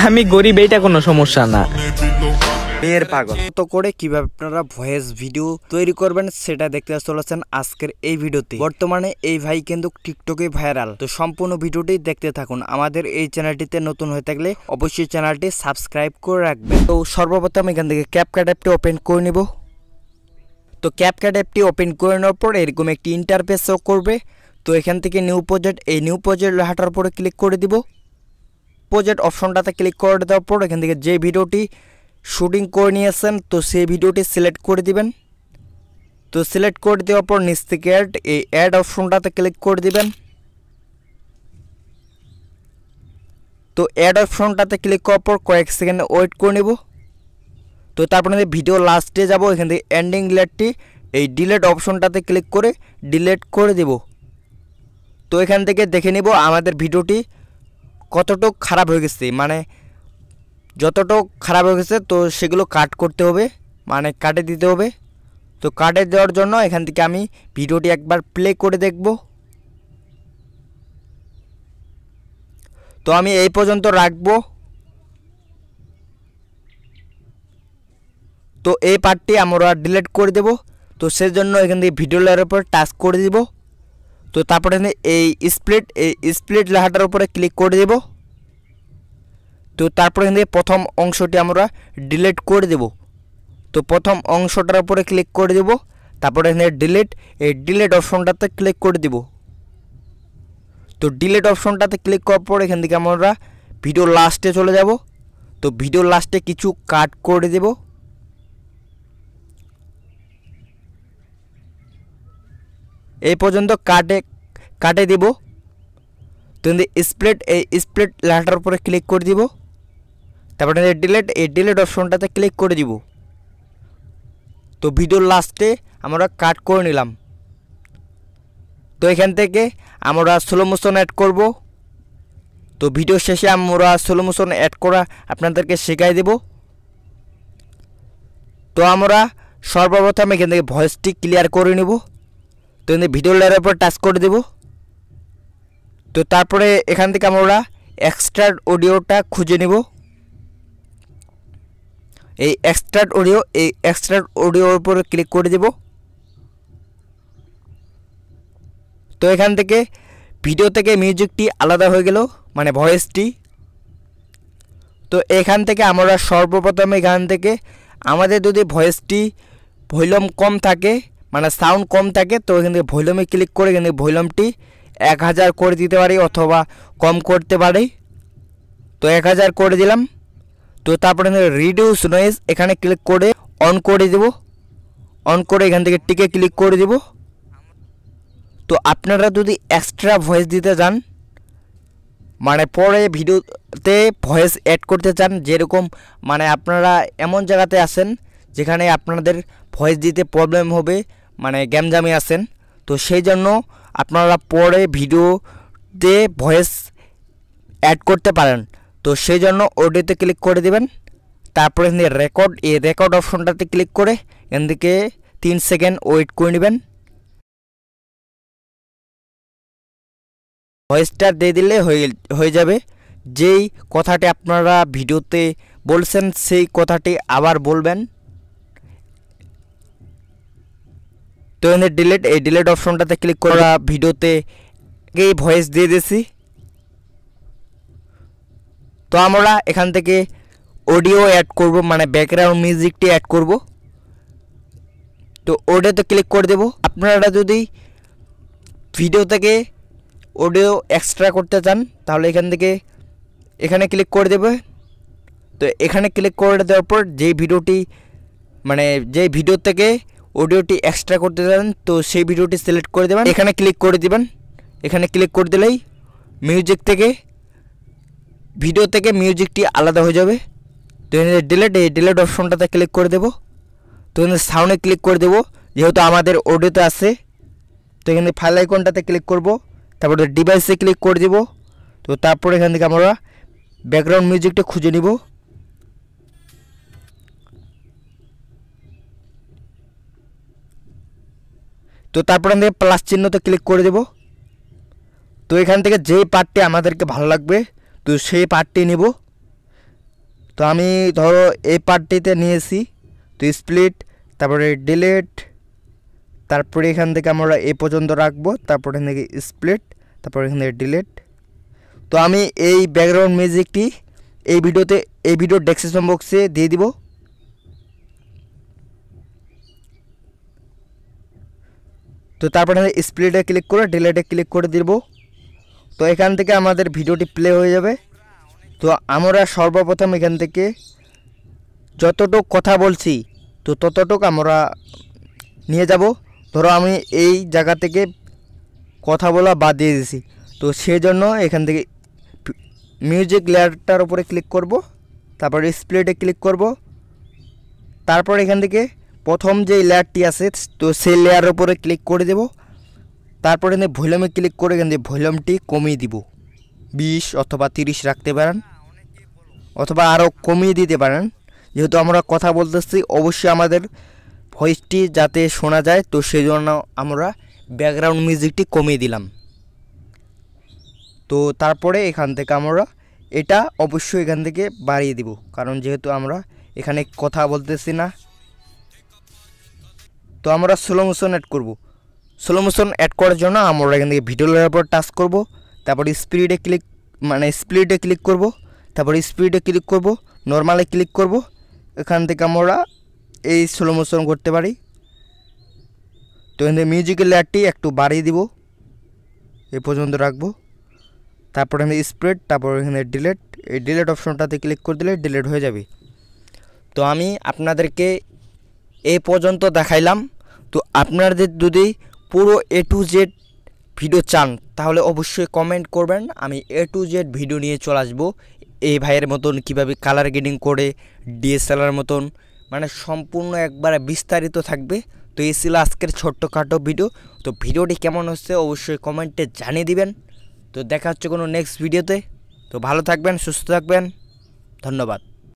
আমি গরিব, এইটা কোনো সমস্যা না। মেয়ের পাগল তো করে কিভাবে আপনারা ভয়েস ভিডিও তৈরি করবেন সেটা দেখতে চলেছেন আজকের এই ভিডিওতে। বর্তমানে এই ভাই কিন্তু টিকটকে ভাইরাল, তো সম্পূর্ণ ভিডিওটি দেখতে থাকুন। আমাদের এই চ্যানেলটিতে নতুন হয়ে থাকলে অবশ্যই চ্যানেলটি সাবস্ক্রাইব করে রাখবেন। তো সর্বপ্রথম এখান থেকে ক্যাপকাট অ্যাপটি ওপেন করে নিব। তো ক্যাপকাট অ্যাপটি ওপেন করে নেওয়ার পর এরকম একটি ইন্টারফেস শো করবে। তো এখান থেকে নিউ প্রজেক্ট, এই নিউ প্রজেক্ট লেখাটার উপরে ক্লিক করে দিব। প্রজেক্ট অপশনটাতে ক্লিক করে দেওয়ার পর এখান থেকে যে ভিডিওটি শুটিং করে নিয়েছেন তো সেই ভিডিওটি সিলেক্ট করে দিবেন। তো সিলেক্ট করে দেওয়ার পর নিচ থেকে এই অ্যাড অপশনটাতে ক্লিক করে দিবেন। তো অ্যাড অপশনটাতে ক্লিক করার পর কয়েক সেকেন্ড ওয়েট করে নেব। তো তারপরে ভিডিও লাস্টে যাব, এখান থেকে এন্ডিং ডিলেটটি এই ডিলেট অপশনটাতে ক্লিক করে ডিলেট করে দেব। তো এখান থেকে দেখে নিব আমাদের ভিডিওটি কতটুক খারাপ হয়ে গেছে, মানে যতটুক খারাপ হয়ে গেছে তো সেগুলো কাট করতে হবে, মানে কাটে দিতে হবে। তো কাটে দেওয়ার জন্য এখান থেকে আমি ভিডিওটি একবার প্লে করে দেখব। তো আমি এই পর্যন্ত রাখবো। তো এই পার্টটি আমরা ডিলিট করে দেব। তো সেজন্য এখান থেকে ভিডিও লেয়ারের উপর টাচ করে দিব। তো তারপরে এই স্প্লিট লেখাটার উপরে ক্লিক করে দেব। তো তারপরে এখান থেকে প্রথম অংশটি আমরা ডিলিট করে দেব। তো প্রথম অংশটার উপরে ক্লিক করে দেব। তারপরে এখানে ডিলিট অপশনটাতে ক্লিক করে দেব। তো ডিলিট অপশনটাতে ক্লিক করার পর এখান থেকে আমরা ভিডিও লাস্টে চলে যাব। তো ভিডিও লাস্টে কিছু কাট করে দেব। এই পর্যন্ত কাটে দিব। তো স্প্লিট লেখাটার উপরে ক্লিক করে দিব। তারপরে ডিলিট অপশনটাতে ক্লিক করে দিব। তো ভিডিওর লাস্টে আমরা কাট করে নিলাম। তো এখান থেকে আমরা স্লো মোশন অ্যাড করব। তো ভিডিও শেষে আমরা স্লো মোশন অ্যাড করা আপনাদেরকে শেখাই দেব। তো আমরা সর্বপ্রথম এখান থেকে ভয়েসটি ক্লিয়ার করে নেব। তো ভিডিও লেয়ারের উপর টাচ করে দেব। তো তারপরে এখান থেকে আমরা এক্সট্রা অডিওটা খুঁজে নেব। এই এক্সট্রা অডিওর উপরে ক্লিক করে দেব। তো এখান থেকে ভিডিও থেকে মিউজিকটি আলাদা হয়ে গেল, মানে ভয়েসটি। তো এখান থেকে আমরা সর্বপ্রথম এখান থেকে আমাদের যদি ভয়েসটি ভলিউম কম থাকে, মানে সাউন্ড কম থাকে, তো এখান থেকে ভলিউমে ক্লিক করে এখান থেকে ভলিউমটি 1000 করে দিতে পারি অথবা কম করতে পারি। তো 1000 করে দিলাম। তো তারপরে রিডিউস নয়েজ এখানে ক্লিক করে অন করে দেব। অন করে এখান থেকে টিকে ক্লিক করে দেব। তো আপনারা যদি এক্সট্রা ভয়েস দিতে চান, মানে পরে ভিডিওতে ভয়েস অ্যাড করতে চান, যেরকম মানে আপনারা এমন জায়গাতে আছেন যেখানে আপনাদের ভয়েস দিতে প্রবলেম হবে, মানে গ্যামজামে আছেন, তো সেই জন্য আপনারা পরে ভিডিওতে ভয়েস অ্যাড করতে পারেন। তো সেই জন্য অডিওতে ক্লিক করে দেবেন। তারপরে রেকর্ড অপশনটাতে ক্লিক করে এখান থেকে 3 সেকেন্ড ওয়েট করে নেবেন। ভয়েসটা দিয়ে দিলে হয়ে যাবে। যেই কথাটি আপনারা ভিডিওতে বলছেন সেই কথাটি আবার বলবেন। তো এখানে ডিলিট অপশনটাতে ক্লিক করা ভিডিওতে এই ভয়েস দিয়ে দিয়েছি। তো আমরা এখান থেকে অডিও অ্যাড করব, মানে ব্যাকগ্রাউন্ড মিউজিকটি অ্যাড করব। তো অডিওতে ক্লিক করে দেব। আপনারা যদি ভিডিও থেকে অডিও এক্সট্রা করতে চান তাহলে এখানে ক্লিক করে দেবে। তো এখানে ক্লিক করে দেওয়ার পর যেই ভিডিও থেকে অডিওটি এক্সট্রা করতে চান তো সেই ভিডিওটি সিলেক্ট করে দেবেন। এখানে ক্লিক করে দিবেন। এখানে ক্লিক করে দিলেই ভিডিও থেকে মিউজিকটি আলাদা হয়ে যাবে। তো এখানে ডিলিট অপশনটাতে ক্লিক করে দেব। তো এখানে সাউন্ডে ক্লিক করে দেব, যেহেতু আমাদের অডিওতে আছে। তো এখানে ফাইল আইকনটাতে ক্লিক করব। তারপরে ডিভাইসে ক্লিক করে দেব। তো তারপরে এখান থেকে আমরা ব্যাকগ্রাউন্ড মিউজিকটা খুঁজে নিব। তো তারপরে এখান থেকে প্লাস চিহ্নতে ক্লিক করে দেব। তো এখান থেকে যেই পার্টটি আমাদেরকে ভালো লাগবে তো সেই পার্টটি নেব। তো আমি ধরো এই পার্টটিতে নিয়েছি, তো স্প্লিট, তারপরে ডিলিট, তারপরে এখান থেকে আমরা এ পর্যন্ত রাখবো, তারপরে এখান থেকে স্প্লিট, তারপরে এখান থেকে ডিলিট। তো আমি এই ব্যাকগ্রাউন্ড মিউজিকটি এই ভিডিওর ডেসক্রিপশন বক্সে দিয়ে দিব। তো তারপরে স্প্লিটে ক্লিক করে ডিলিটে ক্লিক করে দিব। তো এখান থেকে আমাদের ভিডিওটি প্লে হয়ে যাবে। তো আমরা সর্বপ্রথম এখান থেকে যতটুক কথা বলছি তো ততটুক আমরা নিয়ে যাব। ধরো আমি এই জায়গা থেকে কথা বলা বাদ দিয়ে দিয়েছি, তো সেজন্য এখান থেকে মিউজিক লেয়ারটার উপরে ক্লিক করব, তারপরে স্প্লিটে ক্লিক করব, তারপর এখান থেকে প্রথম যে লেয়ারটি আছে তো সেই লেয়ারের উপরে ক্লিক করে দেব। তারপরে ভলিউমে ক্লিক করে এখান থেকে ভলিউমটি কমিয়ে দিব, 20 অথবা 30 রাখতে পারেন, অথবা আরও কমিয়ে দিতে পারেন। যেহেতু আমরা কথা বলতেছি অবশ্যই আমাদের ভয়েসটি যাতে শোনা যায়, তো সেই জন্য আমরা ব্যাকগ্রাউন্ড মিউজিকটি কমিয়ে দিলাম। তো তারপরে এখান থেকে আমরা এটা অবশ্যই এখান থেকে বাড়িয়ে দিব, কারণ যেহেতু আমরা এখানে কথা বলতেছি না। তো আমরা স্লো মোশন অ্যাড করব। স্লো মোশন অ্যাড করার জন্য আমরা এখান থেকে ভিডিও লেয়ারের উপর টাচ করব, তারপরে স্পিডে ক্লিক করব, তারপরে স্পিডে ক্লিক করব, নর্মালে ক্লিক করব। এখান থেকে আমরা এই স্লো মোশন করতে পারি। তো এখান থেকে মিউজিকের লেয়ারটি একটু বাড়িয়ে দিব, এ পর্যন্ত রাখবো। তারপরে এখানে স্প্রেড, তারপর এখানে ডিলিট, এই ডিলিট অপশনটাতে ক্লিক করে দিলে ডিলিট হয়ে যাবে। তো আমি আপনাদেরকে এই পর্যন্ত দেখাইলাম। তো আপনাদের যদি পুরো A to Z ভিডিও চান তাহলে অবশ্যই কমেন্ট করবেন, আমি A to Z ভিডিও নিয়ে চলে আসবো। এই ভাইয়ের মতন কীভাবে কালার গ্রেডিং করে DSLR মতন, মানে সম্পূর্ণ একবারে বিস্তারিত থাকবে। তো এই ছিল আজকের ছোট্টখাটো ভিডিও। তো ভিডিওটি কেমন হচ্ছে অবশ্যই কমেন্টে জানিয়ে দিবেন। তো দেখা হচ্ছে কোনো নেক্সট ভিডিওতে। তো ভালো থাকবেন, সুস্থ থাকবেন, ধন্যবাদ।